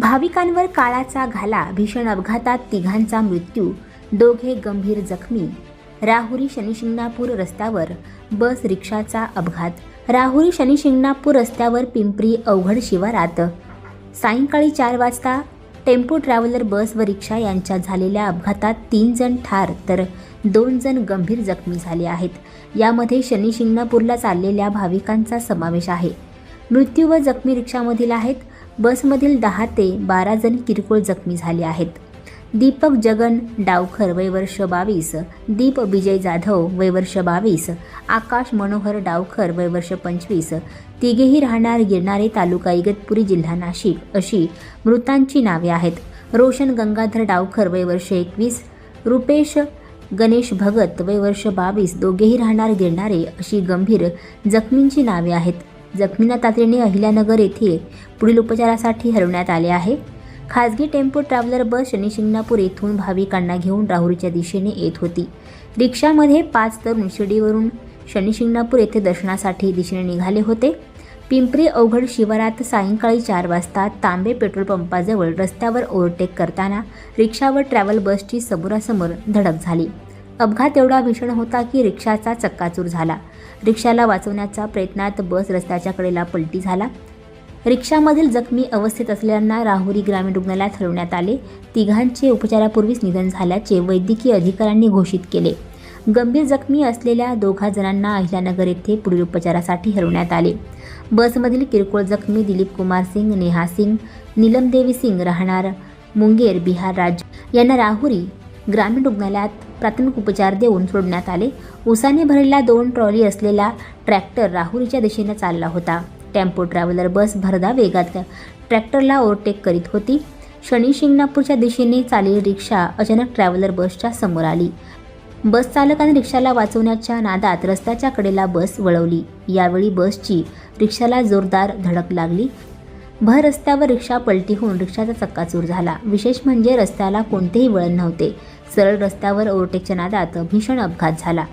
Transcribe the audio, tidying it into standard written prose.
भाविकांवर काळाचा घाला, भीषण अपघातात तिघांचा मृत्यू, दोघे गंभीर जखमी. राहुरी शनिशिंगणापूर रस्त्यावर बस रिक्षाचा अपघात. राहुरी शनिशिंगणापूर रस्त्यावर पिंपरी अवघड शिवारात सायंकाळी 4 वाजता टेम्पो ट्रॅव्हलर बस व रिक्षा यांच्यात झालेल्या अपघातात 3 जण ठार तर 2 जण गंभीर जखमी झाले आहेत. यामध्ये शनिशिंगणापूरला चाललेल्या भाविकांचा समावेश आहे. मृत्यू व जखमी रिक्षामधील आहेत. बसमधील 10 ते 12 जण किरकोळ जखमी झाले आहेत. दीपक जगन डावखर वय वर्ष 22, दीप विजय जाधव वय वर्ष 22, आकाश मनोहर डावखर वय वर्ष 25, तिघेही राहणार गिरणारे तालुका इगतपुरी जिल्हा नाशिक अशी मृतांची नावे आहेत. रोशन गंगाधर डावखर वय वर्ष 21, रुपेश गणेश भगत वय वर्ष 22, दोघेही राहणार गिरणारे अशी गंभीर जखमींची नावे आहेत. जखमींना तातडीने अहिल्यानगर येथे पुढील उपचारासाठी हलवण्यात आले आहे. खासगी टेम्पो ट्रॅव्हलर बस शनिशिंगणापूर येथून भाविकांना घेऊन राहुरीच्या दिशेने येत होती. रिक्षामध्ये 5 तरुण शिर्डीवरून शनिशिंगणापूर येथे दर्शनासाठी दिशेने निघाले होते. पिंपरी अवघड शिवारात सायंकाळी 4 वाजता तांबे पेट्रोल पंपाजवळ रस्त्यावर ओव्हरटेक करताना रिक्षा व ट्रॅव्हल बसची समोरासमोर धडक झाली. अपघात एवढा भीषण होता की रिक्षाचा चक्काचूर झाला. रिक्षाला वाचवण्याच्या प्रयत्नात बस रस्त्याच्या कडेला पलटी झाला. रिक्षामधील जखमी अवस्थेत असलेल्यांना राहुरी ग्रामीण रुग्णालयात हलवण्यात आले. तिघांचे उपचारापूर्वीच निधन झाल्याचे वैद्यकीय अधिकाऱ्यांनी घोषित केले. गंभीर जखमी असलेल्या 2 जणांना अहिल्यानगर येथे पुढील उपचारासाठी हलवण्यात आले. बसमधील किरकोळ जखमी दिलीप कुमार सिंग, नेहा सिंग, नीलमदेवी सिंग राहणार मुंगेर बिहार राज्य यांना राहुरी ग्रामीण रुग्णालयात प्राथमिक उपचार देऊन सोडण्यात आले. उसाने भरलेला 2 ट्रॉली असलेला ट्रॅक्टर राहुरीच्या दिशेने चालला होता. टेम्पो ट्रॅव्हलर बस भरधाव वेगात ट्रॅक्टरला ओव्हरटेक करीत होती. शनिशिंगणापूरच्या दिशेने चाललेली रिक्षा अचानक ट्रॅव्हलर बसच्या समोर आली. बस चालकाने रिक्षाला वाचवण्याच्या नादात रस्त्याच्या कडेला बस वळवली. यावेळी बसची रिक्षाला जोरदार धडक लागली. भर रस्त्यावर रिक्षा पलटी होऊन रिक्षाचा चक्काचूर झाला. विशेष म्हणजे रस्त्याला कोणतेही वळण नव्हते. सरळ रस्त्यावर ओव्हरटेकच्या नादात भीषण अपघात झाला.